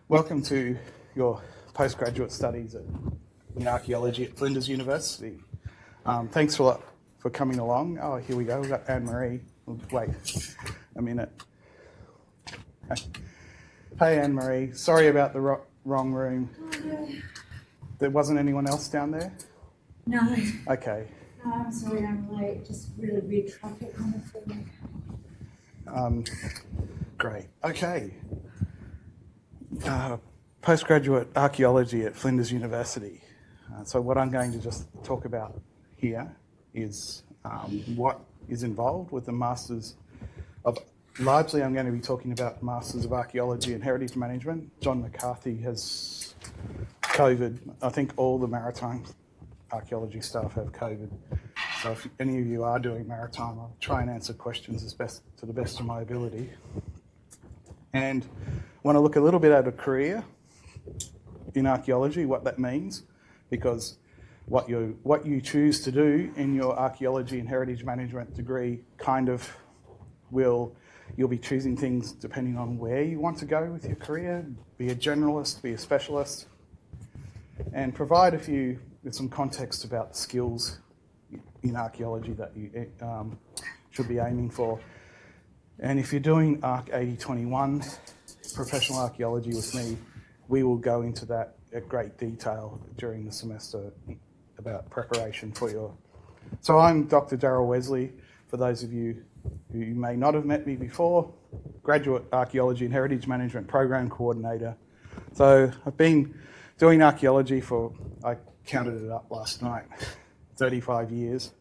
Welcome to your postgraduate studies in archaeology at Flinders University. Thanks a lot for coming along. Oh, here we go. We've got Anne-Marie. Wait a minute. Hey, Anne-Marie. Sorry about the wrong room. There wasn't anyone else down there? No. Okay. No, I'm sorry I'm late. Just really weird traffic kind of thing. Great. Okay. Postgraduate archaeology at Flinders University. So what I'm going to just talk about here is what is involved with the Masters of... Largely I'm going to be talking about Masters of Archaeology and Heritage Management. John McCarthy has COVID. I think all the maritime archaeology staff have COVID. So if any of you are doing maritime, I'll try and answer questions to the best of my ability. And want to look a little bit at a career in archaeology, what that means, because what you choose to do in your archaeology and heritage management degree kind of you'll be choosing things depending on where you want to go with your career, be a generalist, be a specialist, and provide with some context about the skills in archaeology that you should be aiming for. And if you're doing ARC 8021, professional archaeology with me, we will go into that at great detail during the semester about preparation for your... So I'm Dr. Darryl Wesley, for those of you who may not have met me before, Graduate Archaeology and Heritage Management Program Coordinator. So I've been doing archaeology I counted it up last night, 35 years,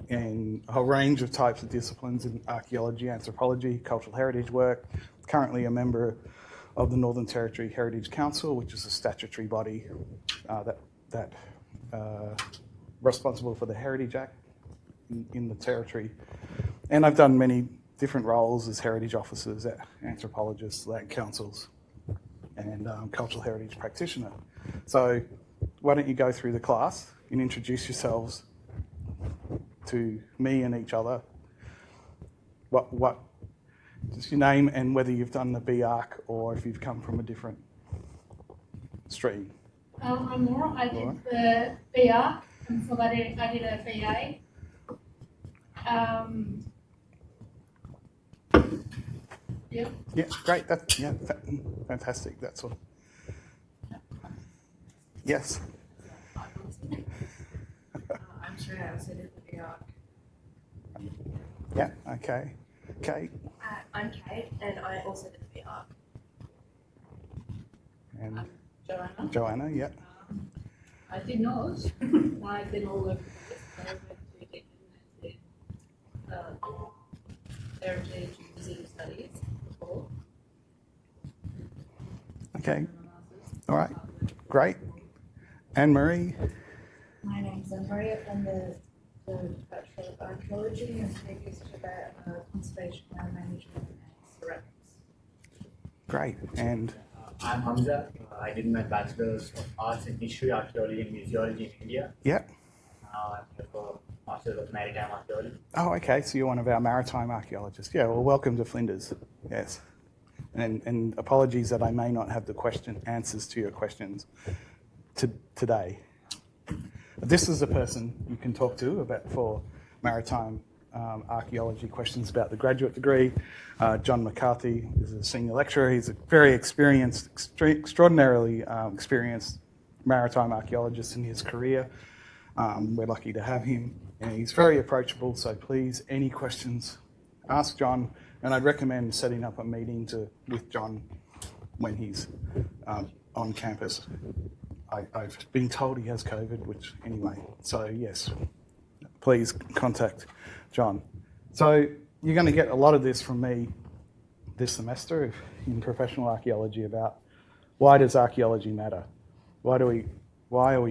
in a whole range of types of disciplines in archaeology, anthropology, cultural heritage work. Currently a member of the Northern Territory Heritage Council, which is a statutory body that responsible for the Heritage Act in the Territory. And I've done many different roles as heritage officers, anthropologists, land councils, and cultural heritage practitioner. So why don't you go through the class and introduce yourselves to me and each other. What just your name and whether you've done the BArch or if you've come from a different stream. I'm Laura. I did the BArch, and so I did a BA. Yeah. Yeah, great. Fantastic. That's all. Yes. I'm sure I also did the BArch. Yeah. Okay. Kate. I'm Kate, and I also did the BArch. And Joanna. Joanna. Yeah. I did not. I did all of heritage and museum studies before. Okay. All right. Great. Anne-Marie. My name's Anne-Marie. I've done the Bachelor of Archaeology and previous to that Conservation Land Management and Ceramics. Great. And I'm Hamza. I did my Bachelor's of Arts in History, Archaeology and Museology in India. yeah. Now I'm here for Masters of Maritime Archaeology. Oh, okay. So you're one of our maritime archaeologists. Yeah. Well, welcome to Flinders. Yes. And apologies that I may not have the answers to your questions today. This is the person you can talk to for maritime archaeology questions about the graduate degree. John McCarthy is a senior lecturer. He's a very extraordinarily experienced maritime archaeologist in his career. We're lucky to have him, and he's very approachable. So please, any questions, ask John. And I'd recommend setting up a meeting with John when he's on campus. I've been told he has COVID, which anyway, so yes, please contact John. So you're going to get a lot of this from me this semester in professional archaeology about why does archaeology matter? Why are we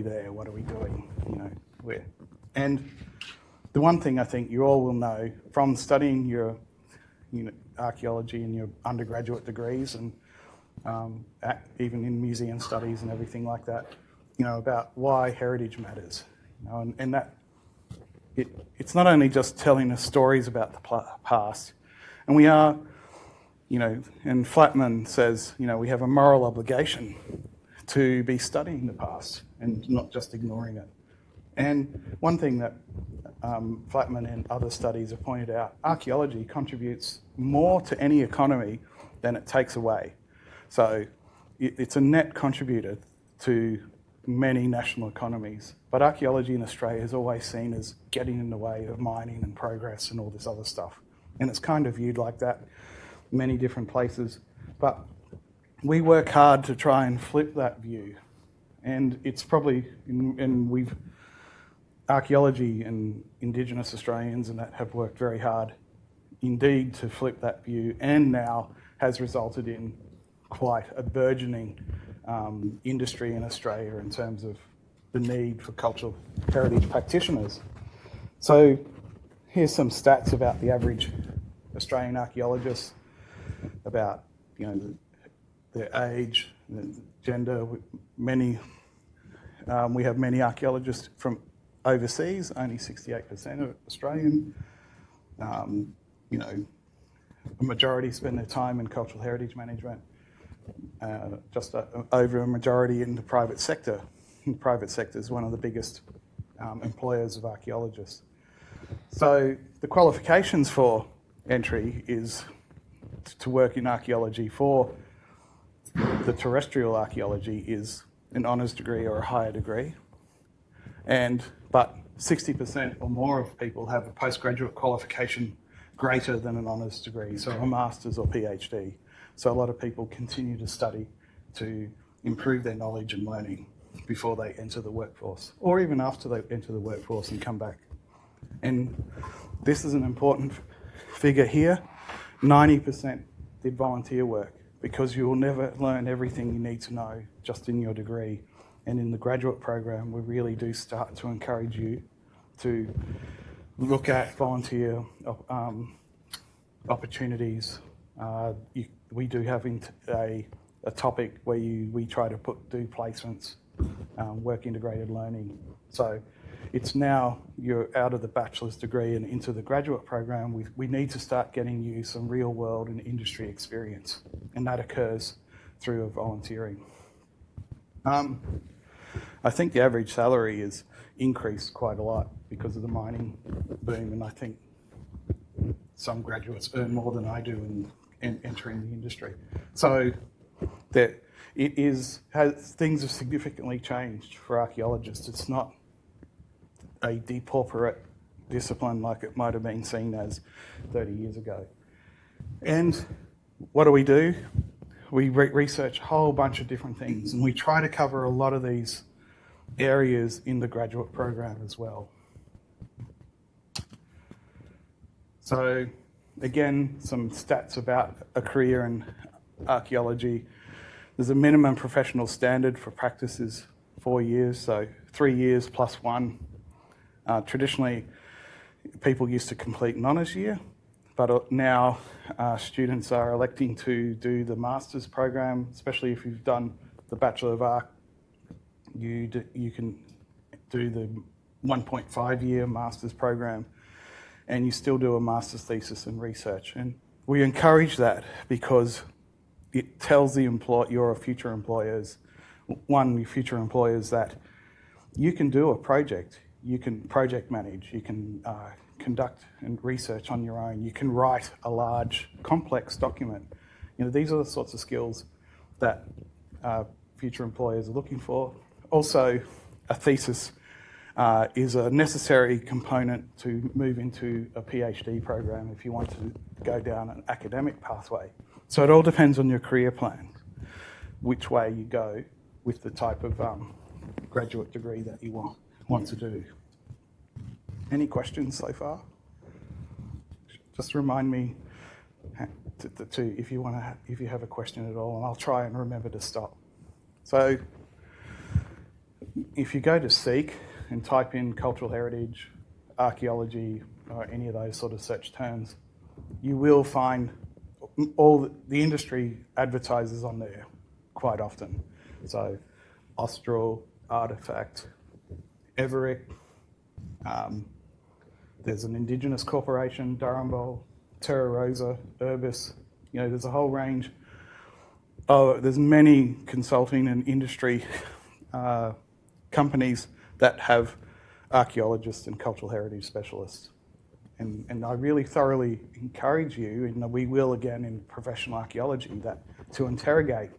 there? What are we doing? And the one thing I think you all will know from studying your archaeology in your undergraduate degrees and even in museum studies and everything like that, about why heritage matters. And that it's not only just telling us stories about the past, and we are and Flatman says, we have a moral obligation to be studying the past and not just ignoring it. And one thing that Flatman and other studies have pointed out, archaeology contributes more to any economy than it takes away. So it's a net contributor to many national economies. But archaeology in Australia is always seen as getting in the way of mining and progress and all this other stuff. And it's kind of viewed like that in many different places. But we work hard to try and flip that view. And it's probably, archaeology and Indigenous Australians and that have worked very hard indeed to flip that view, and now has resulted in quite a burgeoning industry in Australia in terms of the need for cultural heritage practitioners. So here's some stats about the average Australian archaeologist, about their age, their gender. We have many archaeologists from overseas, only 68% are Australian. A majority spend their time in cultural heritage management, just over a majority in the private sector. The private sector is one of the biggest employers of archaeologists. So the qualifications for entry is to work in archaeology. For the terrestrial archaeology is an honours degree or a higher degree, but 60% or more of people have a postgraduate qualification greater than an honours degree, so a master's or PhD. So a lot of people continue to study to improve their knowledge and learning before they enter the workforce, or even after they enter the workforce and come back. And this is an important figure here. 90% did volunteer work, because you will never learn everything you need to know just in your degree. And in the graduate program, we really do start to encourage you to look at volunteer opportunities. We do have a topic where we try to do placements, work integrated learning. So it's now you're out of the bachelor's degree and into the graduate program. We need to start getting you some real world and industry experience, and that occurs through volunteering. I think the average salary is increased quite a lot because of the mining boom, and I think some graduates earn more than I do in entering the industry. So things have significantly changed for archaeologists. It's not a depauperate discipline like it might have been seen as 30 years ago. And what do? We research a whole bunch of different things, and we try to cover a lot of these areas in the graduate program as well. So again, some stats about a career in archaeology. There's a minimum professional standard for practice is 4 years, so 3 years plus 1. Traditionally, people used to complete an honours year, but now students are electing to do the master's program, especially if you've done the Bachelor of Arch. You can do the 1.5 year master's program, and you still do a master's thesis and research. And we encourage that because it tells your future employers, your future employers, that you can do a project, you can project manage, you can conduct and research on your own, you can write a large, complex document. These are the sorts of skills that future employers are looking for. Also, a thesis is a necessary component to move into a PhD program if you want to go down an academic pathway. So it all depends on your career plan, which way you go with the type of graduate degree that you want to do. Any questions so far? Just remind me if you have a question at all, and I'll try and remember to stop. So if you go to Seek and type in cultural heritage, archaeology, or any of those sort of search terms, you will find all the industry advertises on there quite often. So Austral, Artefact, Everick, there's an Indigenous corporation, Durrumbul, Terra Rosa, Urbis, You know, there's a whole range. There's many consulting and industry companies that have archaeologists and cultural heritage specialists. And I really thoroughly encourage you, and we will again in professional archaeology, that to interrogate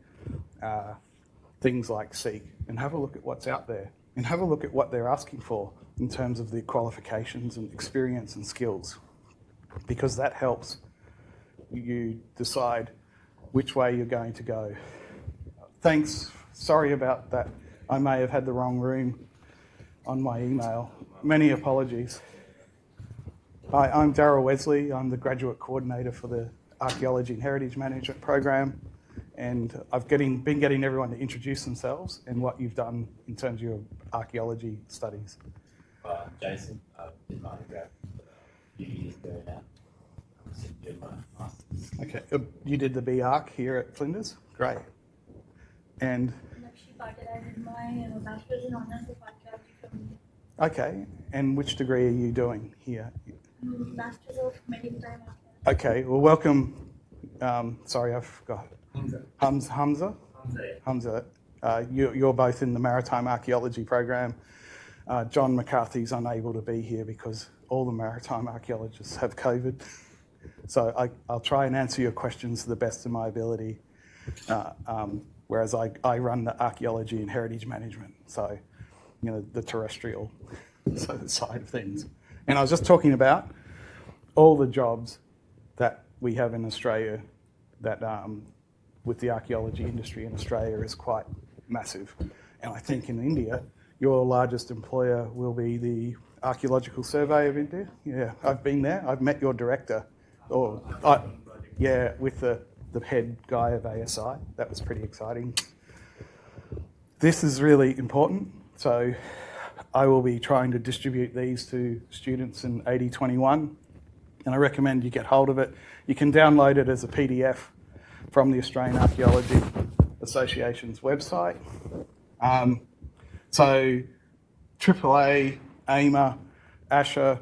things like SEEK and have a look at what's out there and have a look at what they're asking for in terms of the qualifications and experience and skills, because that helps you decide which way you're going to go. Thanks. Sorry about that. I may have had the wrong room on my email. Many apologies. Hi, I'm Darryl Wesley. I'm the graduate coordinator for the Archaeology and Heritage Management program, and I've been getting everyone to introduce themselves and what you've done in terms of your archaeology studies. Jason, I did my undergrad a few years ago now. I'm doing my master's. Okay, you did the BArch here at Flinders? Great. And I did my Bachelor's in Honours of Archaeology from okay, and which degree are you doing here? Masters of Maritime Archaeology. Okay, well, welcome. Sorry, I forgot. Hamza. Hamza. You're both in the Maritime Archaeology program. John McCarthy's unable to be here because all the maritime archaeologists have COVID. So I'll try and answer your questions to the best of my ability, whereas I run the archaeology and heritage management, so, you know, the terrestrial side of things. And I was just talking about all the jobs that we have in Australia that, with the archaeology industry in Australia, is quite massive. And I think in India, your largest employer will be the Archaeological Survey of India. Yeah, I've been there. I've met your director. With the head guy of ASI. That was pretty exciting. This is really important. So I will be trying to distribute these to students in 8021, and I recommend you get hold of it. You can download it as a PDF from the Australian Archaeology Association's website. So AAA, AIMA, ASHA,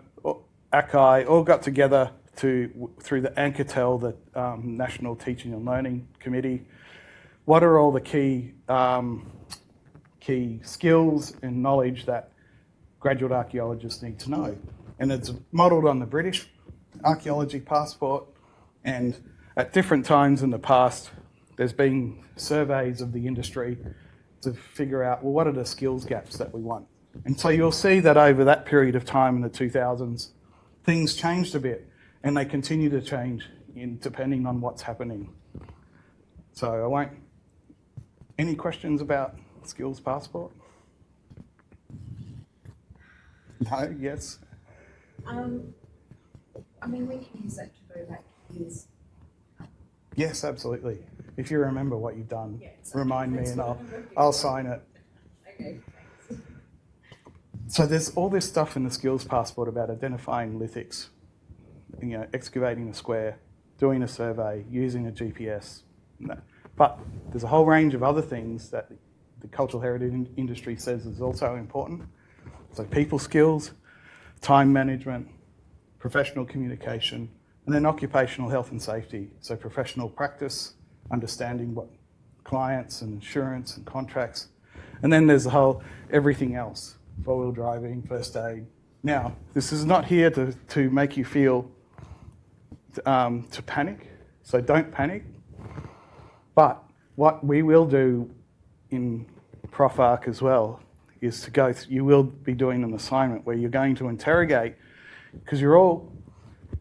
ACI all got together through the Anchortel, the National Teaching and Learning Committee. What are all the key skills and knowledge that graduate archaeologists need to know? And it's modelled on the British archaeology passport, and at different times in the past there's been surveys of the industry to figure out, well, what are the skills gaps that we want? And so you'll see that over that period of time in the 2000s, things changed a bit, and they continue to change depending on what's happening. So any questions about skills passport? No? Yes? I mean, we can use that to go back years. Yes, absolutely. If you remember what you've done, Yeah, exactly. remind me That's and what I'm looking I'll for. sign it. Okay, thanks. So there's all this stuff in the skills passport about identifying lithics, you know, excavating a square, doing a survey, using a GPS. But there's a whole range of other things that the cultural heritage industry says is also important. So people skills, time management, professional communication, and then occupational health and safety. So professional practice, understanding what clients and insurance and contracts. And then there's the whole everything else, four-wheel driving, first aid. Now, this is not here to make you feel to panic, so don't panic. But what we will do in Prof Arc as well is to go, you will be doing an assignment where you're going to interrogate, because you all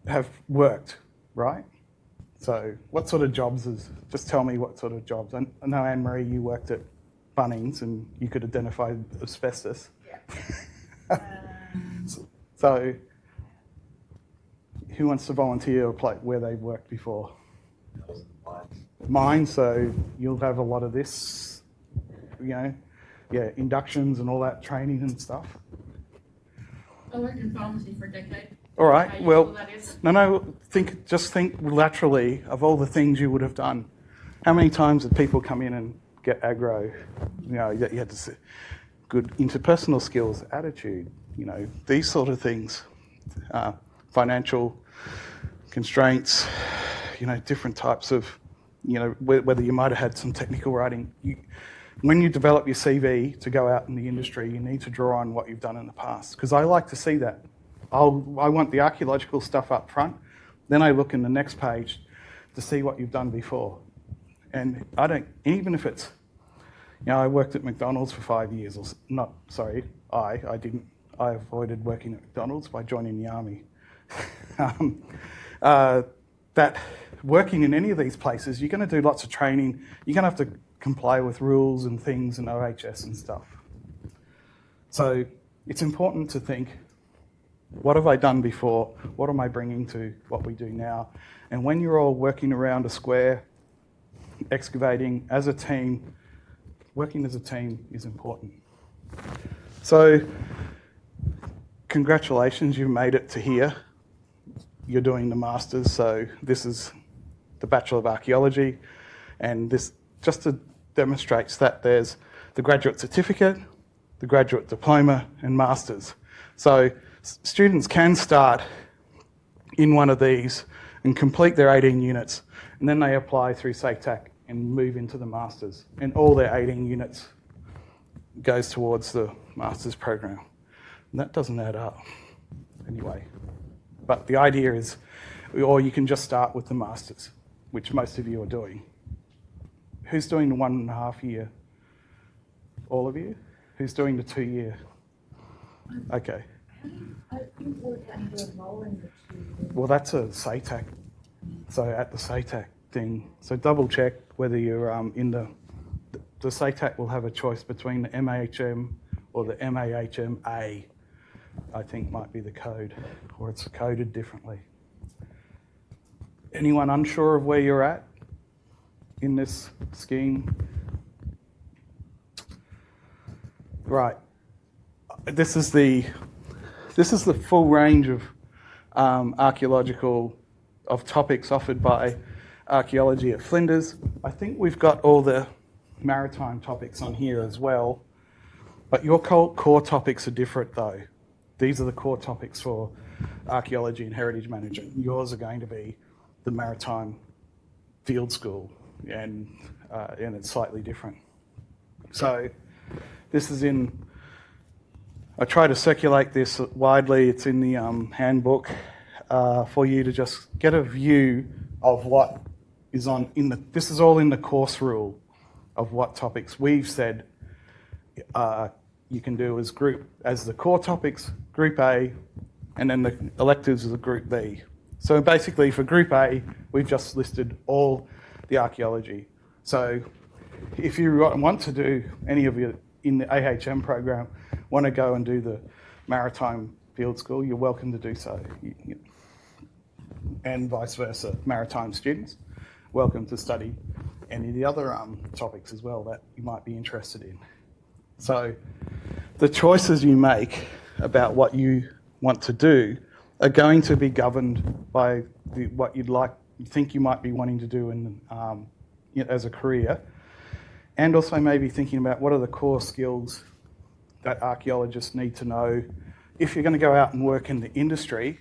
have worked, right? So what sort of jobs just tell me what sort of jobs. I know, Anne-Marie, you worked at Bunnings and you could identify asbestos. Yeah. So who wants to volunteer where they've worked before? Mine, so you'll have a lot of this, inductions and all that training and stuff. I worked in pharmacy for a decade. All right, How well, useful that is. no, think laterally of all the things you would have done. How many times did people come in and get aggro? You had to say good interpersonal skills, attitude, these sort of things, financial constraints, different types of, whether you might have had some technical writing. When you develop your CV to go out in the industry, you need to draw on what you've done in the past, because I like to see that. I want the archaeological stuff up front, then I look in the next page to see what you've done before. And even if it's, I worked at McDonald's for 5 years, I didn't. I avoided working at McDonald's by joining the army. That working in any of these places, you're going to do lots of training. You're going to have to comply with rules and things and OHS and stuff. So it's important to think, what have I done before? What am I bringing to what we do now? And when you're all working around a square, excavating as a team, working as a team is important. So congratulations, you've made it to here. You're doing the Masters, so this is the Bachelor of Archaeology, and this just demonstrates that there's the graduate certificate, the graduate diploma, and Masters. So students can start in one of these and complete their 18 units, and then they apply through SATAC and move into the Masters, and all their 18 units goes towards the Masters program. And that doesn't add up anyway. But the idea is, or you can just start with the Masters, which most of you are doing. Who's doing the 1.5 year? All of you? Who's doing the 2 year? Okay. I didn't work out how to enroll in the 2 years. Well, that's a SATAC. So at the SATAC thing, so double check whether you're in the SATAC will have a choice between the MAHM or the MAHMA, I think might be the code, or it's coded differently. Anyone unsure of where you're at in this scheme? Right. This is the full range of archaeological topics offered by Archaeology at Flinders. I think we've got all the maritime topics on here as well, but your core topics are different though. These are the core topics for archaeology and heritage management. Yours are going to be the maritime field school, and it's slightly different. So this is I try to circulate this widely. It's in the handbook for you to just get a view of what is this is all in the course rule of what topics we've said you can do as the core topics, Group A, and then the electives are the Group B. So basically for Group A, we've just listed all the archaeology. So if you want to do any of it in the AHM program, want to go and do the maritime field school, you're welcome to do so. And vice versa, maritime students, welcome to study any of the other topics as well that you might be interested in. So the choices you make about what you want to do are going to be governed by what you think you might be wanting to do as a career, and also maybe thinking about what are the core skills that archaeologists need to know. If you're going to go out and work in the industry,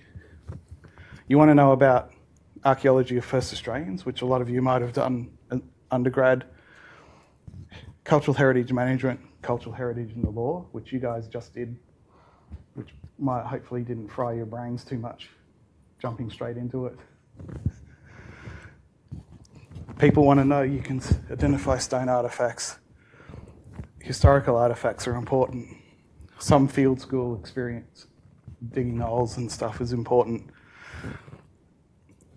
you want to know about archaeology of First Australians, which a lot of you might have done undergrad, cultural heritage management, cultural heritage in the law, which you guys just did, which hopefully didn't fry your brains too much, jumping straight into it. People want to know you can identify stone artefacts. Historical artefacts are important. Some field school experience, digging holes and stuff, is important.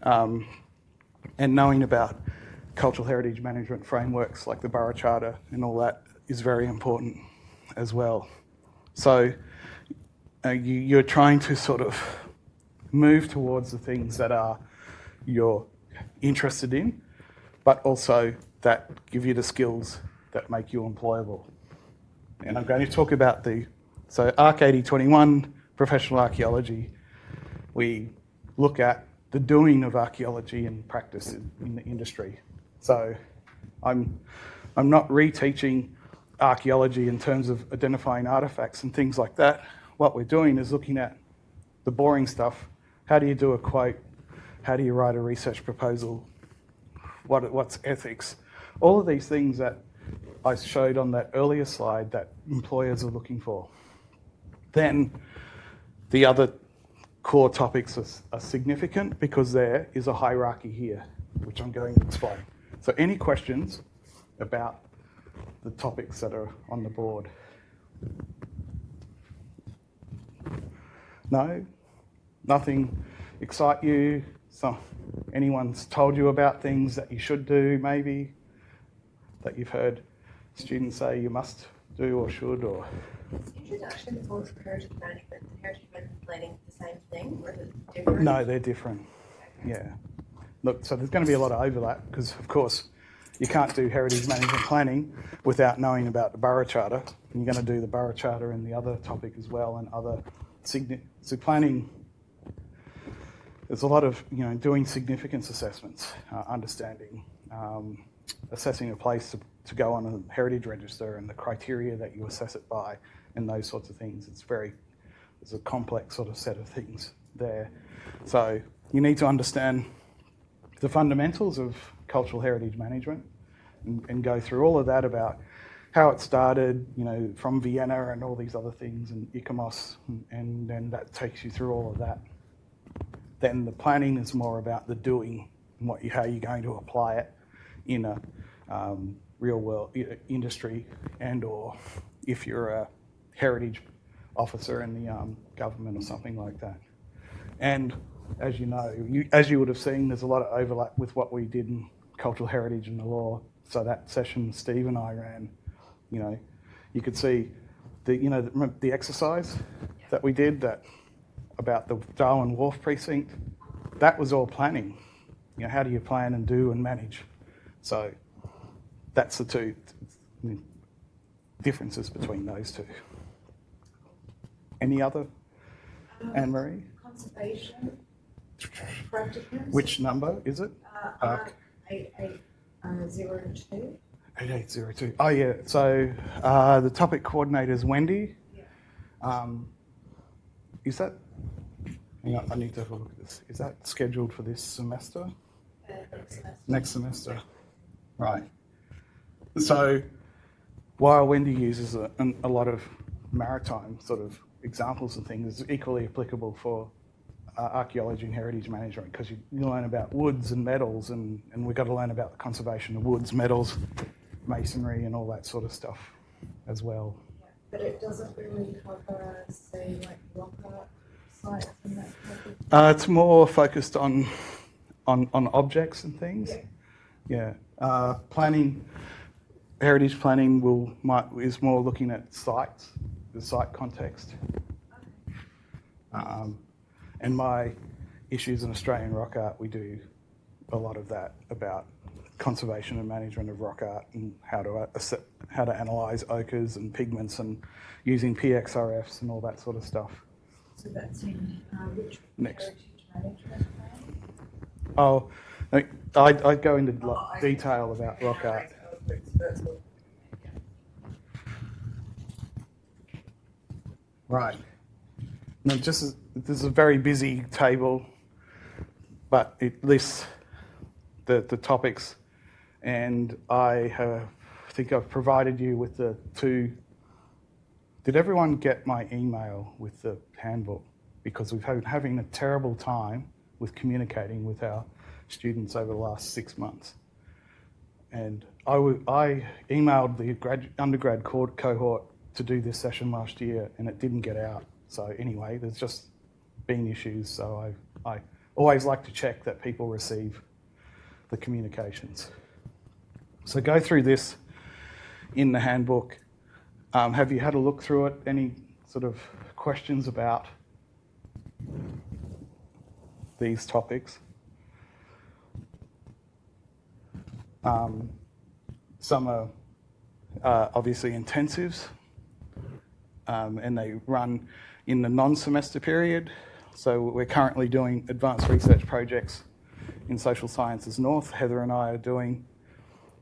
And knowing about cultural heritage management frameworks like the Borough Charter and all that is very important as well. So you're trying to sort of move towards the things that you're interested in, but also that give you the skills that make you employable. And I'm going to talk about so ARC 8021, professional archaeology, we look at the doing of archaeology and practice in the industry. So I'm not reteaching archaeology in terms of identifying artefacts and things like that. What we're doing is looking at the boring stuff. How do you do a quote? How do you write a research proposal? what's ethics, all of these things that I showed on that earlier slide that employers are looking for. Then the other core topics are significant because there is a hierarchy here, which I'm going to explain. So any questions about the topics that are on the board? No? Nothing excite you? Anyone's told you about things that you should do, maybe, that you've heard students say you must do or should, or? Is introduction for heritage management and heritage management planning the same thing, or is it different? No, they're different. Yeah. Look, so there's going to be a lot of overlap because, of course, you can't do heritage management planning without knowing about the borough charter. And you're going to do the borough charter and the other topic as well, and other so planning. There's a lot of doing significance assessments, understanding, assessing a place to go on a heritage register and the criteria that you assess it by, and those sorts of things. It's a complex sort of set of things there. So you need to understand the fundamentals of cultural heritage management and go through all of that about how it started, from Vienna and all these other things, and ICOMOS, and then that takes you through all of that. Then the planning is more about the doing and how you're going to apply it in a real world industry, and or if you're a heritage officer in the government or something like that. And as you know, as you would have seen, there's a lot of overlap with what we did in cultural heritage and the law. So that session Steve and I ran, you could see remember the exercise that we did about the Darwin Wharf precinct. That was all planning. How do you plan and do and manage? So that's the two differences between those two. Any other, Anne-Marie? Conservation practicums. Which number is it? 8802. 8802. Oh yeah, so the topic coordinator is Wendy. Yeah. Is that, hang on, I need to have a look at this. Is that scheduled for this semester? Next semester. Next semester. Right. So while Wendy uses a lot of maritime sort of examples and things, it's equally applicable for archaeology and heritage management, because you learn about woods and metals, and we've got to learn about the conservation of woods, metals, masonry and all that sort of stuff as well. Yeah, but it doesn't really cover, say, like rock art sites and that type of. It's more focused on objects and things. Yeah. Planning, heritage planning is more looking at sites, the site context. And my issues in Australian rock art, we do a lot of that about conservation and management of rock art and how to analyse ochres and pigments and using PXRFs and all that sort of stuff. So that's in which Next. heritage management plan? Oh, I'd go into detail about rock art. Right. Now, this is a very busy table, but it lists the topics, and I think I've provided you with the two. Did everyone get my email with the handbook? Because we've been having a terrible time with communicating with our students over the last 6 months. And I emailed the undergrad cohort to do this session last year, and it didn't get out. So anyway, there's just been issues. So I always like to check that people receive the communications. So go through this in the handbook. Have you had a look through it? Any sort of questions about these topics? Some are obviously intensives, and they run in the non-semester period. So we're currently doing advanced research projects in Social Sciences North. Heather and I are doing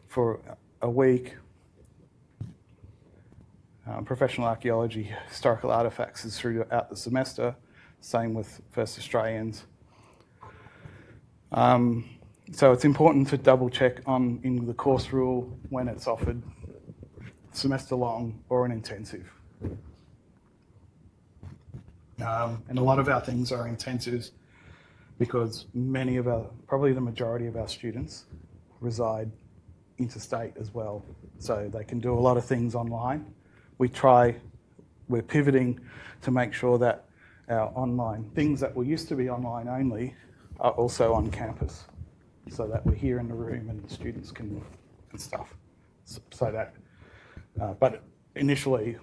for a week. Professional archaeology, historical artefacts is throughout the semester. Same with First Australians. So it's important to double check on in the course rule when it's offered, semester long or an intensive. And a lot of our things are intensives because probably the majority of our students reside interstate as well. So they can do a lot of things online. We're pivoting to make sure that our online things that were used to be online only are also on campus, so that we're here in the room and the students can and stuff. So that, but initially,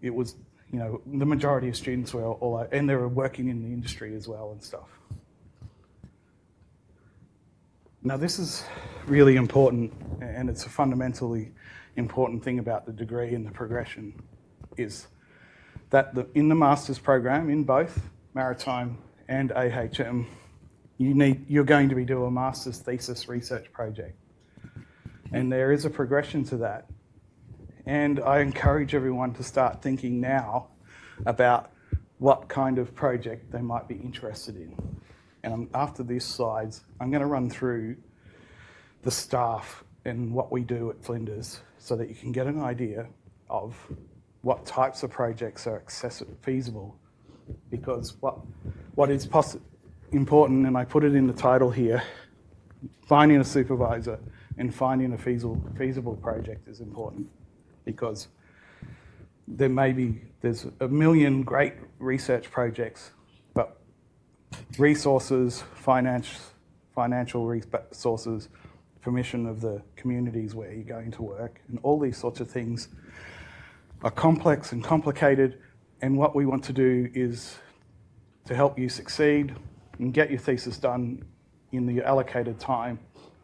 it was the majority of students were all and they were working in the industry as well and stuff. Now this is really important, and it's a fundamentally important thing about the degree and the progression, is that in the master's program in both maritime and AHM, you're going to be doing a master's thesis research project. And there is a progression to that. And I encourage everyone to start thinking now about what kind of project they might be interested in. And after these slides, I'm going to run through the staff and what we do at Flinders so that you can get an idea of what types of projects are feasible. Because what is important, and I put it in the title here, finding a supervisor and finding a feasible project is important, because there's a million great research projects, but resources, financial resources, permission of the communities where you're going to work, and all these sorts of things are complex and complicated, and what we want to do is to help you succeed and get your thesis done in the allocated time.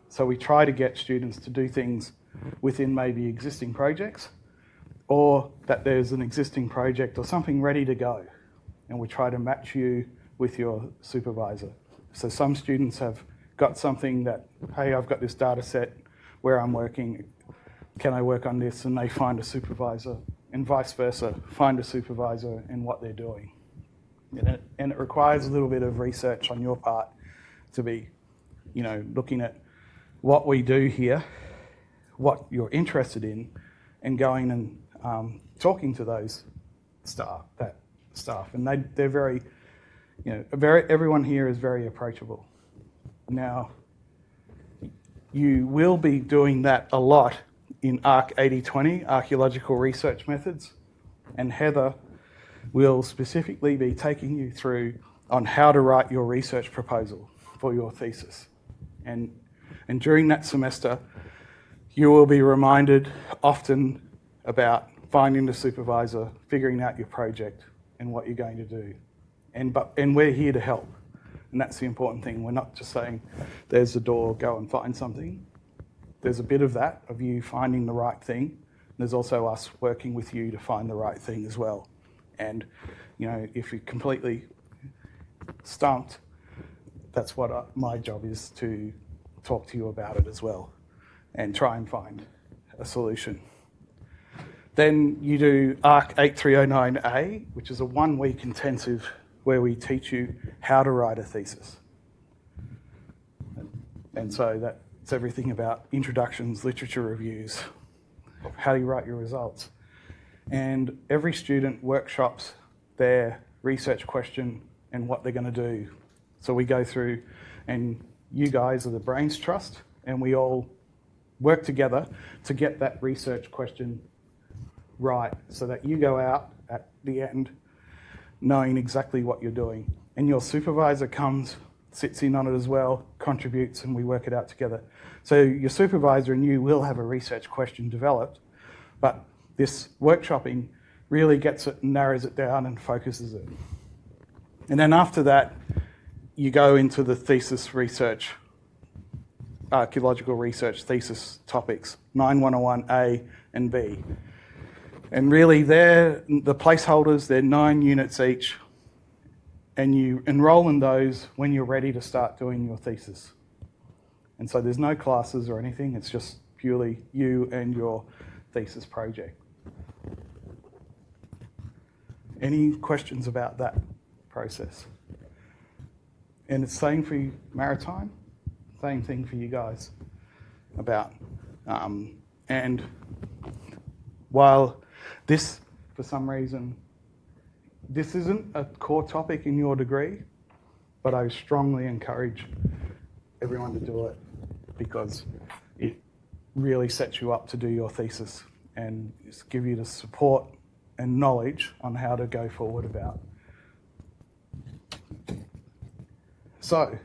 So we try to get students to do things within maybe existing projects, or that there's an existing project or something ready to go, and we try to match you with your supervisor. So some students have got something that, hey, I've got this data set where I'm working, can I work on this? And they find a supervisor, and vice versa, find a supervisor in what they're doing. And it requires a little bit of research on your part to be, looking at what we do here, what you're interested in, and going and talking to those staff. And they're very, everyone here is very approachable. Now, you will be doing that a lot in ARC 8020, Archaeological Research Methods, and Heather will specifically be taking you through on how to write your research proposal for your thesis. And during that semester, you will be reminded often about finding the supervisor, figuring out your project and what you're going to do. And we're here to help. And that's the important thing. We're not just saying, there's the door, go and find something. There's a bit of that, of you finding the right thing. There's also us working with you to find the right thing as well. And, if you're completely stumped, that's what my job is, to talk to you about it as well and try and find a solution. Then you do ARC 8309A, which is a 1-week intensive where we teach you how to write a thesis. And so that's everything about introductions, literature reviews, how do you write your results. And every student workshops their research question and what they're going to do. So we go through, and you guys are the Brains Trust, and we all work together to get that research question right, so that you go out at the end knowing exactly what you're doing. And your supervisor comes, sits in on it as well, contributes, and we work it out together. So your supervisor and you will have a research question developed, but this workshopping really gets it, narrows it down and focuses it. And then after that, you go into the thesis research, archaeological research thesis topics, 9101A and B. And really they're the placeholders, they're 9 units each, and you enroll in those when you're ready to start doing your thesis. And so there's no classes or anything, it's just purely you and your thesis project. Any questions about that process? And it's same for maritime, same thing for you guys about. And while this, for some reason, this isn't a core topic in your degree, but I strongly encourage everyone to do it because it really sets you up to do your thesis and give you the support and knowledge on how to go forward about. So,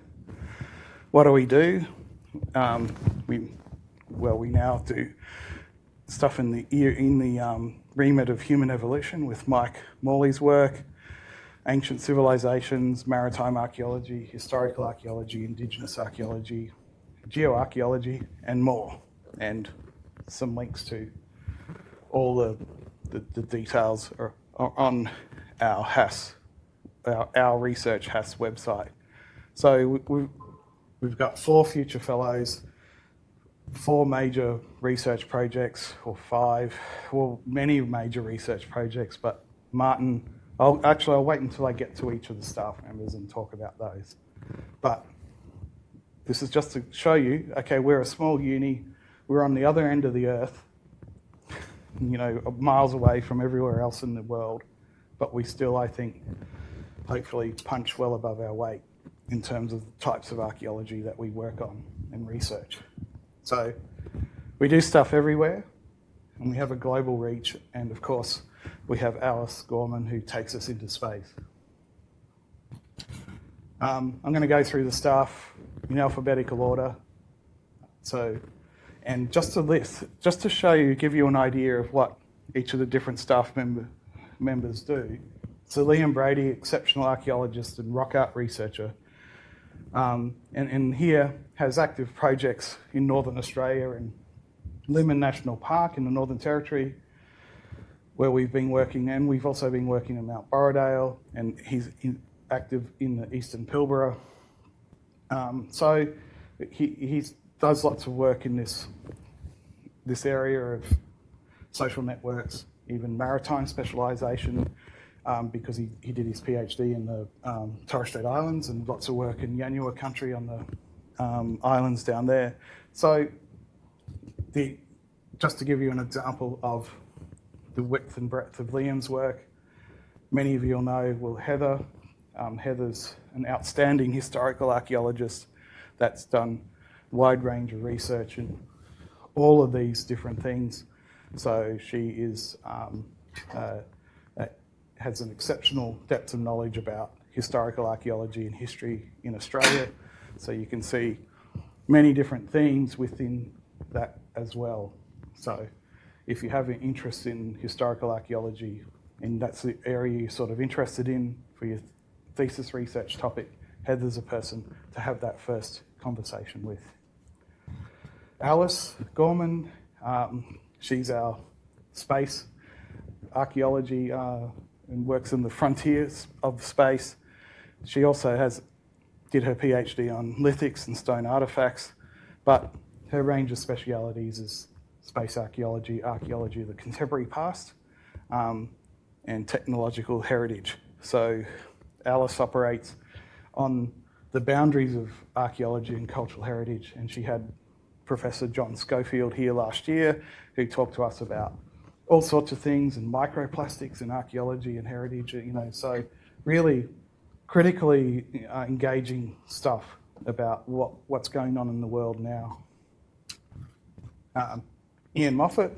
what do? We now do stuff in the remit of human evolution with Mike Morley's work, ancient civilizations, maritime archaeology, historical archaeology, indigenous archaeology, geoarchaeology, and more, and some links to all the details are on our HAS, our Research HAS website. So we've got 4 future fellows, 4 major research projects, or 5, well, many major research projects, but Martin, I'll wait until I get to each of the staff members and talk about those. But this is just to show you, okay, we're a small uni, we're on the other end of the earth, miles away from everywhere else in the world, but we still, I think, hopefully punch well above our weight in terms of the types of archaeology that we work on and research. So we do stuff everywhere, and we have a global reach, and of course we have Alice Gorman who takes us into space. I'm going to go through the staff in alphabetical order. And just to show you, give you an idea of what each of the different staff members do. So Liam Brady, exceptional archaeologist and rock art researcher, and here has active projects in Northern Australia and Limmen National Park in the Northern Territory, where we've been working, and we've also been working in Mount Borrowdale, and he's active in the Eastern Pilbara. So he does lots of work in this area of social networks, even maritime specialisation, because he did his PhD in the Torres Strait Islands and lots of work in Yanua country on the islands down there. So just to give you an example of the width and breadth of Liam's work, many of you will know, Heather. Heather's an outstanding historical archaeologist that's done a wide range of research in all of these different things. So she has an exceptional depth of knowledge about historical archaeology and history in Australia. So you can see many different themes within that as well. So if you have an interest in historical archaeology and that's the area you're sort of interested in for your thesis research topic, Heather's a person to have that first conversation with. Alice Gorman, she's our space archaeology and works in the frontiers of space. She also did her PhD on lithics and stone artefacts, but her range of specialities is space archaeology, archaeology of the contemporary past, and technological heritage. So Alice operates on the boundaries of archaeology and cultural heritage, and she had Professor John Schofield here last year, who talked to us about all sorts of things and microplastics and archaeology and heritage, so really critically engaging stuff about what's going on in the world now. Ian Moffat.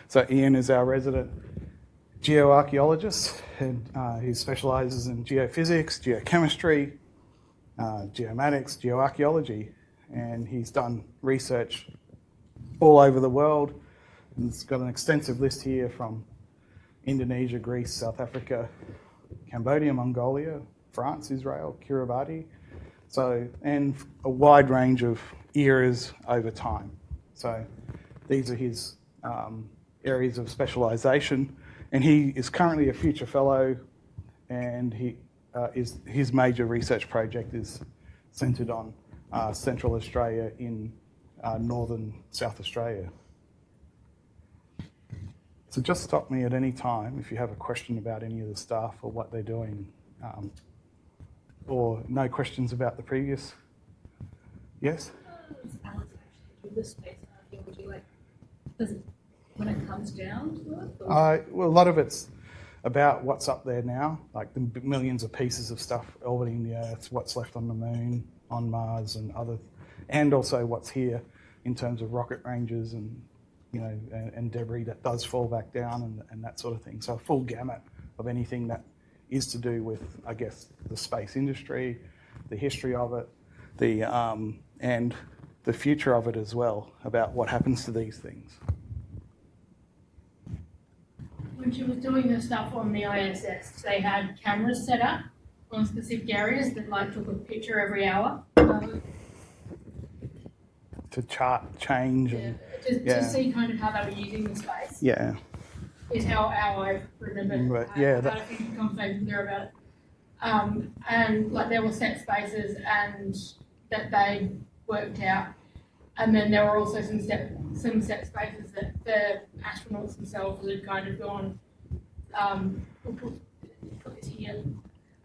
So Ian is our resident geoarchaeologist, and he specialises in geophysics, geochemistry, geomatics, geoarchaeology, and he's done research all over the world. And it's got an extensive list here from Indonesia, Greece, South Africa, Cambodia, Mongolia, France, Israel, Kiribati, and a wide range of eras over time. So these are his areas of specialisation, and he is currently a future fellow, and his major research project is centred on Central Australia in northern South Australia. So just stop me at any time if you have a question about any of the staff or what they're doing, or no questions about the previous Yes? Does Alex actually do the space archaeology? Like, does it, when it comes down to it? Or? Well, a lot of it's about what's up there now, like the millions of pieces of stuff orbiting the Earth, what's left on the Moon, on Mars, and also what's here in terms of rocket ranges and and debris that does fall back down and that sort of thing. So a full gamut of anything that is to do with, I guess, the space industry, the history of it, and the future of it as well, about what happens to these things. When she was doing the stuff on the ISS, they had cameras set up on specific areas that like took a picture every hour. To chart change and To see kind of how they were using the space. yeah. Is how I remember. But, yeah, I had a few conversations there about it. And like there were set spaces and that they worked out. And then there were also some set spaces that the astronauts themselves had kind of gone, we'll put this here.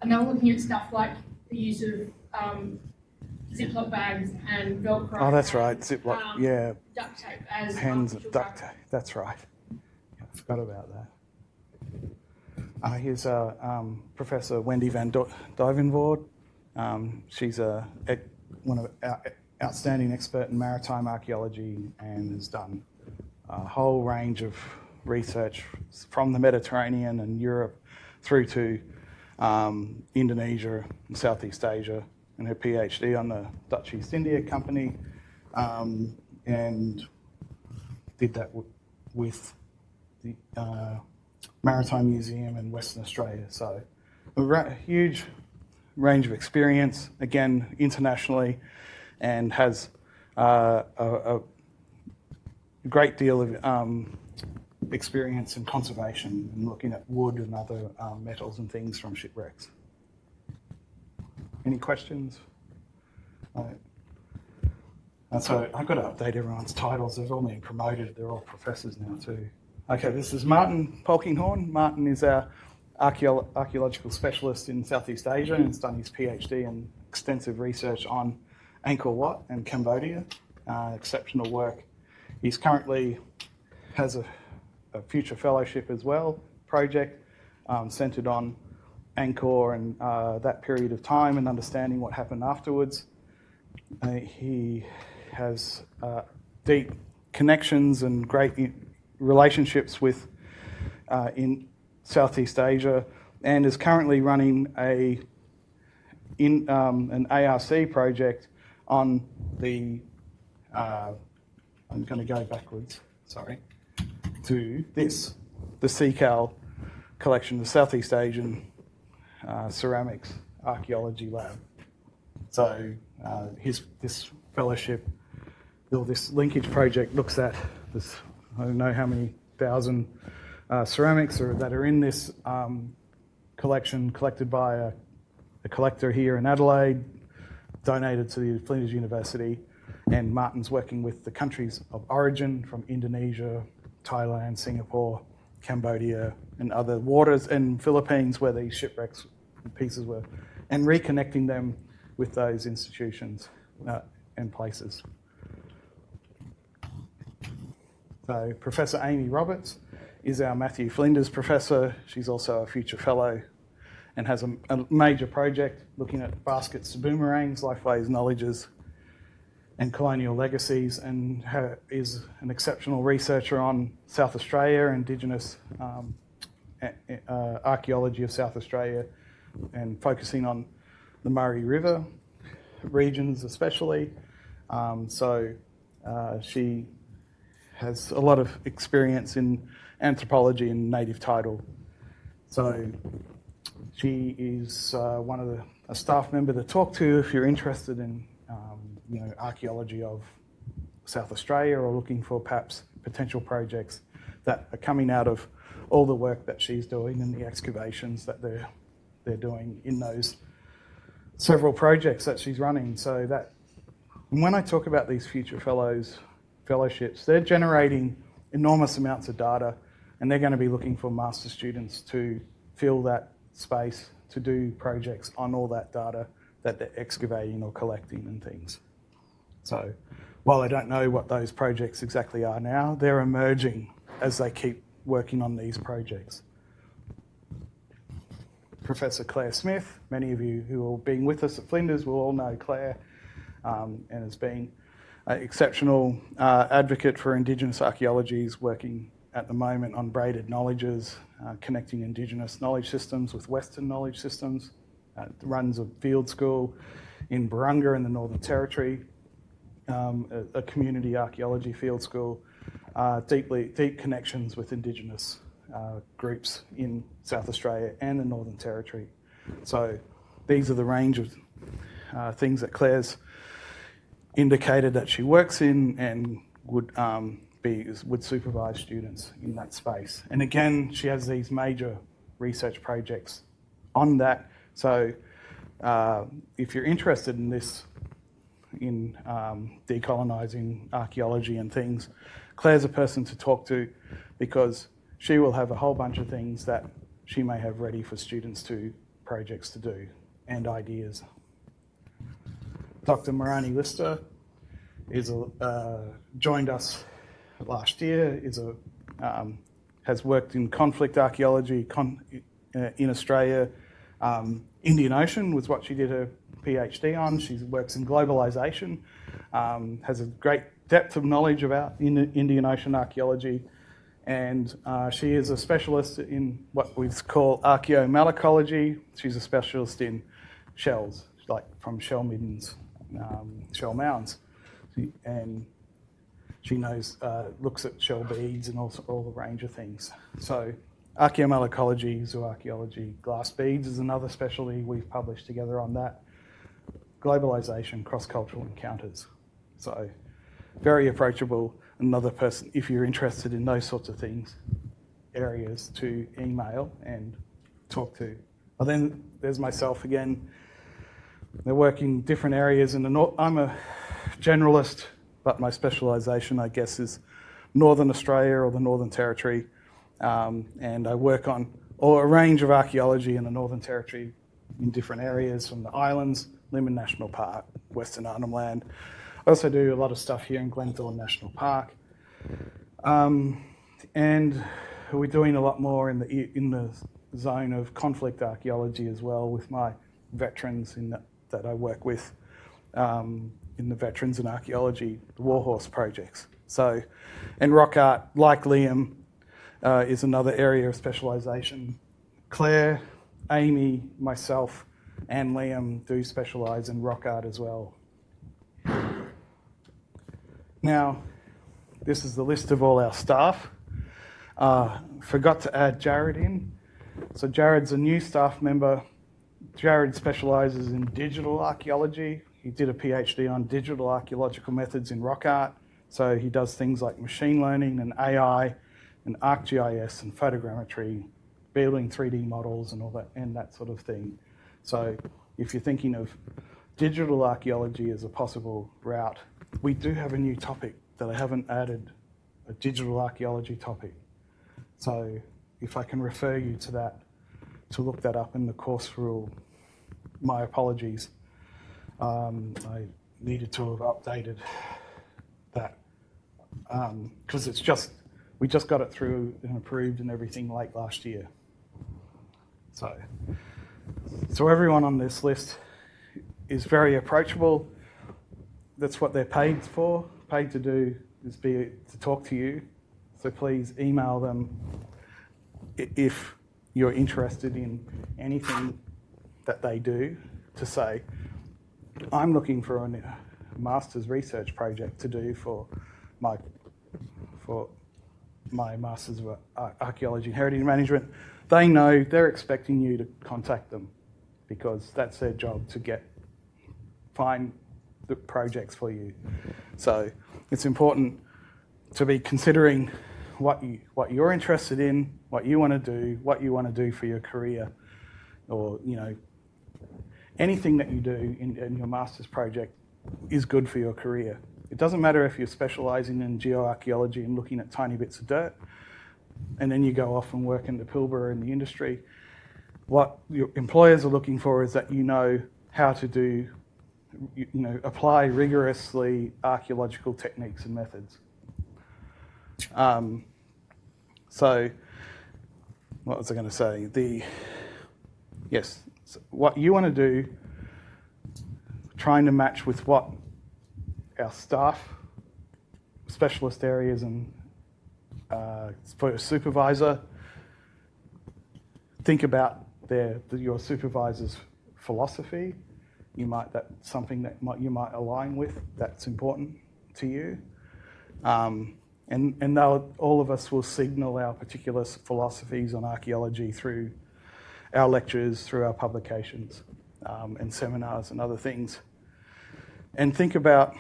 And they were looking at stuff like the use of Ziploc bags and Velcro. Oh, that's right. Ziploc, yeah. Duct tape as Pens artificial of duct fabric. tape. That's right. Yeah, I forgot about that. Here's Professor Wendy van Duivenvoorde. She's one of our outstanding expert in maritime archaeology and has done a whole range of research from the Mediterranean and Europe through to Indonesia and Southeast Asia, and her PhD on the Dutch East India Company, and did that with the Maritime Museum in Western Australia. So a huge range of experience, again, internationally, and has a great deal of experience in conservation and looking at wood and other metals and things from shipwrecks. Any questions? And so I've got to update everyone's titles. They've all been promoted. They're all professors now too. Okay, this is Martin Polkinghorn. Martin is our archaeological specialist in Southeast Asia and has done his PhD in extensive research on Angkor Wat and Cambodia. Exceptional work. He's currently has a future fellowship as well, project centred on Angkor and that period of time and understanding what happened afterwards. He has deep connections and great relationships with in Southeast Asia and is currently running an ARC project on the I'm going to go backwards, sorry, to this, the CCAL collection, the Southeast Asian Ceramics Archaeology Lab. So this fellowship, or this linkage project looks at this, I don't know how many thousand ceramics that are in this collection collected by a collector here in Adelaide, donated to the Flinders University, and Martin's working with the countries of origin from Indonesia, Thailand, Singapore, Cambodia, and other waters, and Philippines where these shipwrecks pieces were, and reconnecting them with those institutions and places. So Professor Amy Roberts is our Matthew Flinders Professor. She's also a future fellow and has a major project looking at baskets to boomerangs, lifeways, knowledges, and colonial legacies, and is an exceptional researcher on South Australia, Indigenous archaeology of South Australia, and focusing on the Murray River regions especially. She has a lot of experience in anthropology and native title. So she is a staff member to talk to if you're interested in archaeology of South Australia or looking for perhaps potential projects that are coming out of all the work that she's doing and the excavations that they're doing in those several projects that she's running. So that when I talk about these future fellowships, they're generating enormous amounts of data, and they're going to be looking for master students to fill that space to do projects on all that data that they're excavating or collecting and things. So while I don't know what those projects exactly are now, they're emerging as they keep working on these projects. Professor Claire Smith, many of you who have been with us at Flinders will all know Claire, and has been an exceptional advocate for Indigenous archaeologies, working at the moment on braided knowledges, connecting Indigenous knowledge systems with Western knowledge systems. Runs a field school in Barunga in the Northern Territory, a community archaeology field school, deep connections with Indigenous groups in South Australia and the Northern Territory. So these are the range of things that Claire's indicated that she works in and would supervise students in that space. And again, she has these major research projects on that. So if you're interested in this, in decolonising archaeology and things, Claire's a person to talk to, because she will have a whole bunch of things that she may have ready for students to, projects to do, and ideas. Dr. Marani Lister is joined us last year, has worked in conflict archaeology in Australia. Indian Ocean was what she did her PhD on. She works in globalisation, has a great depth of knowledge about Indian Ocean archaeology, and she is a specialist in what we call archaeomalacology. She's a specialist in shells, like from shell middens, shell mounds, and she knows, looks at shell beads and also all the range of things. So archaeomalacology, zooarchaeology, glass beads is another specialty. We've published together on that. Globalisation, cross-cultural encounters. So very approachable. Another person, if you're interested in those sorts of things, areas to email and talk to. Well, then there's myself again. They work in different areas in the north. I'm a generalist, but my specialisation, I guess, is Northern Australia or the Northern Territory. And I work on a range of archaeology in the Northern Territory in different areas, from the islands, Limmen National Park, Western Arnhem Land. I also do a lot of stuff here in Glenthorne National Park. And we're doing a lot more in the zone of conflict archaeology as well, with my veterans that I work with in the Veterans in Archaeology, the Warhorse projects. So, and rock art, like Liam, is another area of specialisation. Claire, Amy, myself, and Liam do specialise in rock art as well. Now, this is the list of all our staff. Forgot to add Jared in. So Jared's a new staff member. Jared specialises in digital archaeology. He did a PhD on digital archaeological methods in rock art. So he does things like machine learning and AI and ArcGIS and photogrammetry, building 3D models and all that, and that sort of thing. So if you're thinking of digital archaeology as a possible route, we do have a new topic that I haven't added, a digital archaeology topic. So if I can refer you to that, to look that up in the course rule, my apologies. I needed to have updated that because we just got it through and approved and everything late last year. So everyone on this list is very approachable. That's what they're paid for. Paid to do is to talk to you. So please email them if you're interested in anything that they do, to say, I'm looking for a master's research project to do for my Masters of Archaeology and Heritage Management. They know, they're expecting you to contact them, because that's their job, to find the projects for you. So it's important to be considering what you're interested in, what you want to do for your career, or anything that you do in your master's project is good for your career. It doesn't matter if you're specialising in geoarchaeology and looking at tiny bits of dirt, and then you go off and work in the Pilbara in the industry. What your employers are looking for is that you know how to do apply rigorously archaeological techniques and methods. So, what was I going to say? Yes, so what you want to do, trying to match with what our staff, specialist areas, and for a supervisor, think about your supervisor's philosophy. That's something that you might align with. That's important to you, and all of us will signal our particular philosophies on archaeology through our lectures, through our publications, and seminars and other things. And think about,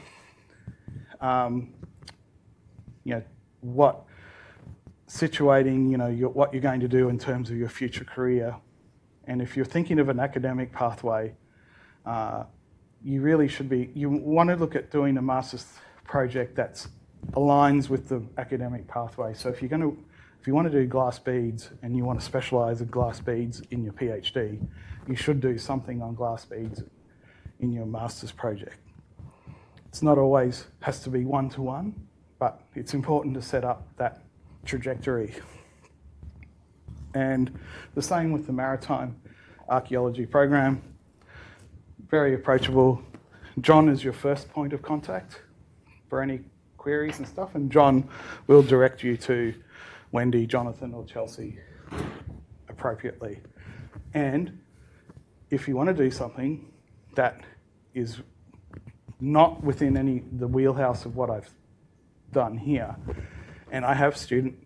what situating, what you're going to do in terms of your future career. And if you're thinking of an academic pathway, you really you want to look at doing a master's project that aligns with the academic pathway. So if you want to do glass beads and you want to specialise in glass beads in your PhD, you should do something on glass beads in your master's project. It's not always has to be one-to-one, but it's important to set up that trajectory. And the same with the Maritime Archaeology program. Very approachable. John is your first point of contact for any queries and stuff, and John will direct you to Wendy, Jonathan, or Chelsea appropriately. And if you want to do something that is not within the wheelhouse of what I've done here, and I have a student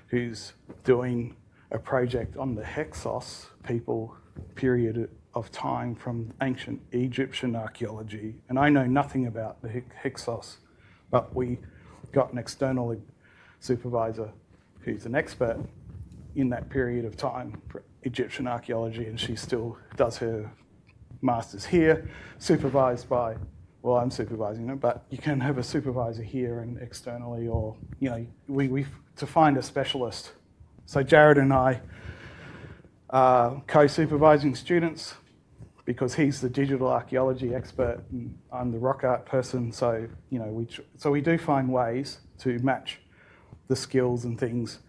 who's doing a project on the Hyksos people period of time from ancient Egyptian archaeology, and I know nothing about the Hyksos, but we got an external supervisor who's an expert in that period of time for Egyptian archaeology, and she still does her master's here, supervised by, well, I'm supervising them, but you can have a supervisor here and externally, or, we to find a specialist. So Jared and I are co-supervising students because he's the digital archaeology expert and I'm the rock art person. So, we do find ways to match the skills and things,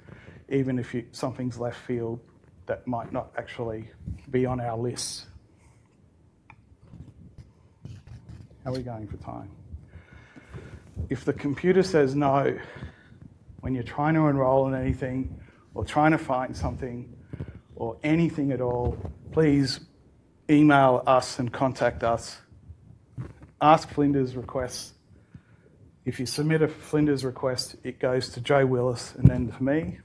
even if something's left field that might not actually be on our list. How are we going for time? If the computer says no, when you're trying to enroll in anything or trying to find something or anything at all, please email us and contact us. Ask Flinders requests. If you submit a Flinders request, it goes to Joe Willis and then to me,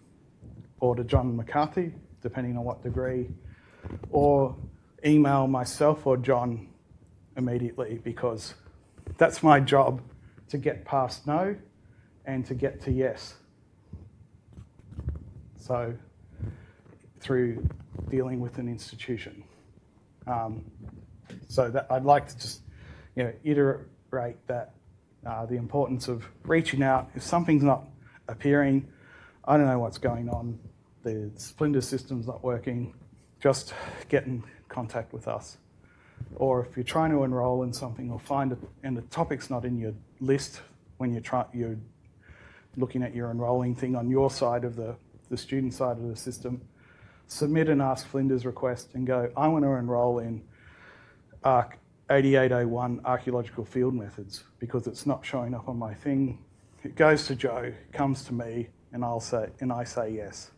or to John McCarthy, depending on what degree, or email myself or John immediately, because that's my job, to get past no and to get to yes. So through dealing with an institution. So that I'd like to just iterate that the importance of reaching out. If something's not appearing, I don't know what's going on, the Flinders system's not working, just get in contact with us. Or if you're trying to enrol in something or find it and the topic's not in your list when you're looking at your enrolling thing on your side of the student side of the system, submit an Ask Flinders request and go, I want to enrol in ARC 8801 Archaeological Field Methods, because it's not showing up on my thing. It goes to Joe, comes to me, and I say yes,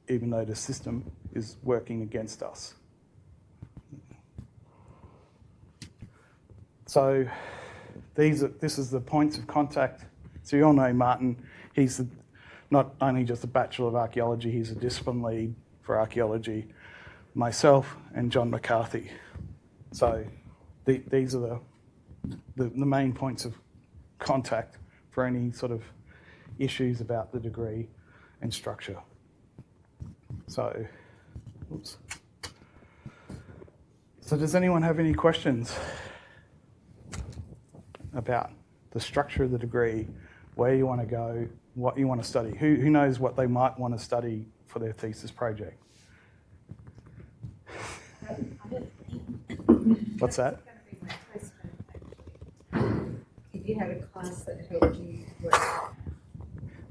even though the system is working against us. So this is the points of contact. So you all know Martin. He's not only just a Bachelor of Archaeology, he's a discipline lead for archaeology. Myself and John McCarthy. So these are the main points of contact for any sort of issues about the degree and structure. So, oops. So does anyone have any questions about the structure of the degree, where you want to go, what you want to study? Who knows what they might want to study for their thesis project? What's that? That's going to be my you had a class that helped you work out.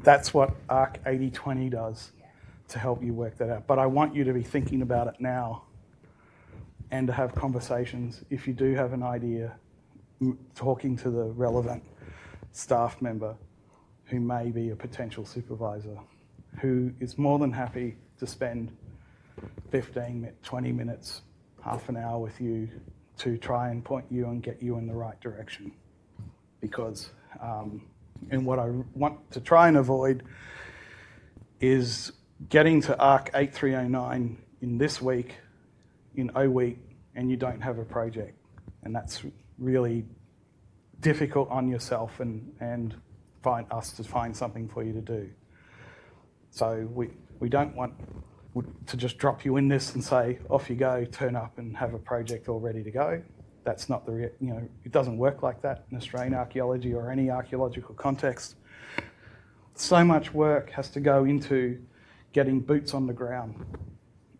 That's what ARC 80/20 does to help you work that out. But I want you to be thinking about it now and to have conversations. If you do have an idea, talking to the relevant staff member who may be a potential supervisor, who is more than happy to spend 15, 20 minutes, half an hour with you to try and point you and get you in the right direction. Because, and what I want to try and avoid is getting to ARC 8309 in this week, in O week, and you don't have a project. And that's really difficult on yourself and find us to find something for you to do. So we don't want to just drop you in this and say, off you go, turn up and have a project all ready to go. That's not the, it doesn't work like that in Australian archaeology or any archaeological context. So much work has to go into getting boots on the ground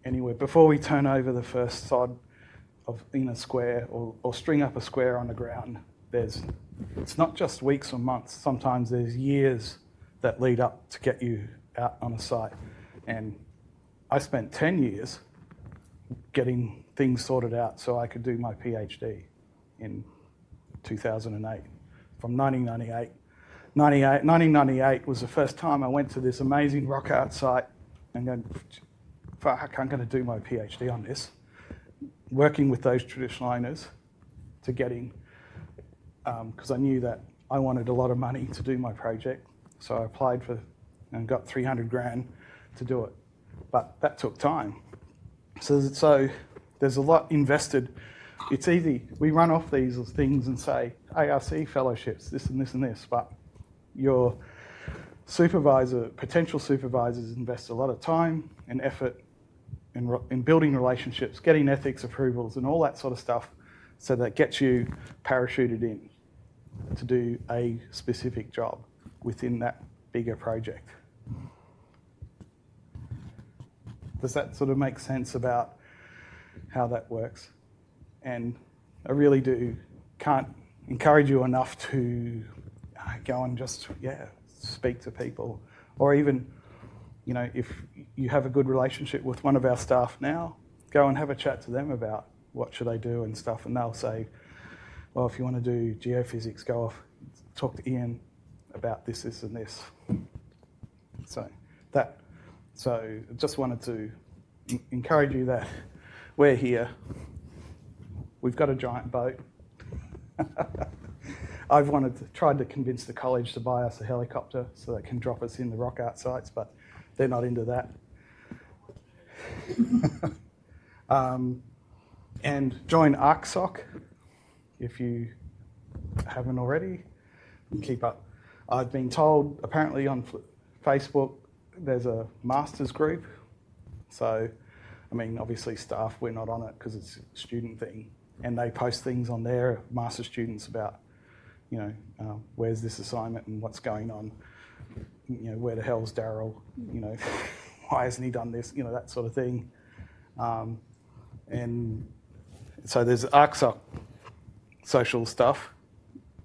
anywhere. Before we turn over the first sod in a square or string up a square on the ground, it's not just weeks or months. Sometimes there's years that lead up to get you out on a site. And I spent 10 years getting things sorted out so I could do my PhD in 2008. From 1998. 1998 was the first time I went to this amazing rock art site and going, fuck, I'm going to do my PhD on this. Working with those traditional owners to getting, because I knew that I wanted a lot of money to do my project. So I applied for and got 300 grand to do it. But that took time. So there's a lot invested. It's easy. We run off these things and say, ARC fellowships, this and this and this, but your potential supervisors invest a lot of time and effort in building relationships, getting ethics approvals and all that sort of stuff, so that gets you parachuted in to do a specific job within that bigger project. Does that sort of make sense about how that works? And I really can't encourage you enough to go and just, speak to people. Or even, if you have a good relationship with one of our staff now, go and have a chat to them about what should they do and stuff. And they'll say, well, if you want to do geophysics, go off, talk to Ian about this, this and this. So I just wanted to encourage you that we're here. We've got a giant boat. I've tried to convince the college to buy us a helicopter so they can drop us in the rock art sites, but they're not into that. And join ArcSoc if you haven't already. Keep up. I've been told apparently on Facebook there's a masters group. So, obviously staff, we're not on it because it's a student thing. And they post things on their master students about, where's this assignment and what's going on? Where the hell's Daryl? Why hasn't he done this? That sort of thing. And so there's ArcSoc social stuff,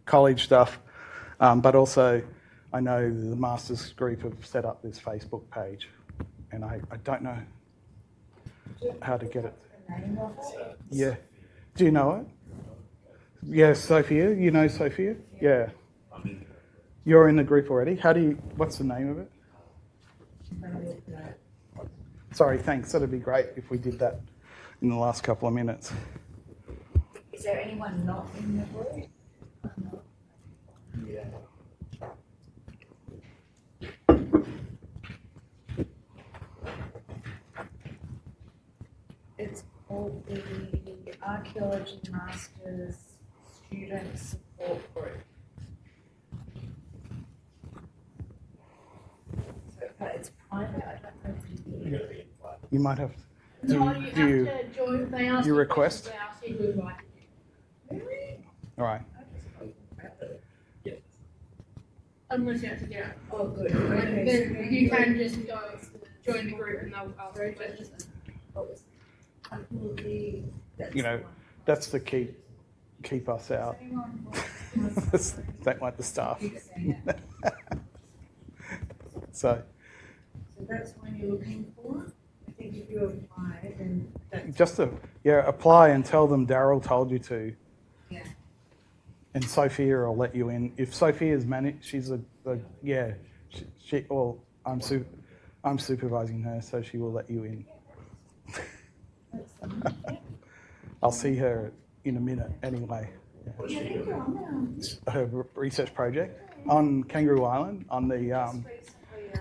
college stuff, but also I know the masters group have set up this Facebook page, and I don't know how to get it. Yeah. Do you know it? Yeah, Sophia. You know Sophia? Yeah. You're in the group already. What's the name of it? Sorry, thanks. That'd be great if we did that in the last couple of minutes. Is there anyone not in the group? Yeah. It's called the Archaeology Masters Student Support Group. So, but it's private. I don't know if you do. You might have. No, you have to join. They ask you you request? questions, they ask you who invited you. Really? All right. I'm going to have to get it. Oh, good. But Okay. you can just join the group and they'll ask you questions. That's That's to keep us out. Anyone wants Don't want the staff. Keep saying it. So So that's when you're looking for? I think if you apply, then that's, just to apply and tell them Daryl told you to, yeah. and Sophia will let you in. If Sophia's managed, she's I'm supervising her, so she will let you in. That's fine. I'll see her in a minute anyway. What's Yeah, she I think doing? you're on Her research project on Kangaroo Island on the there. Recently,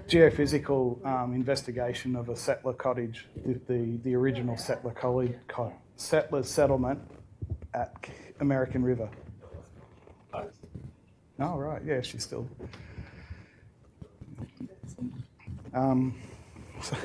geophysical investigation of a settler cottage, the original settler settlement at American River. Oh, right, yeah, she's still. So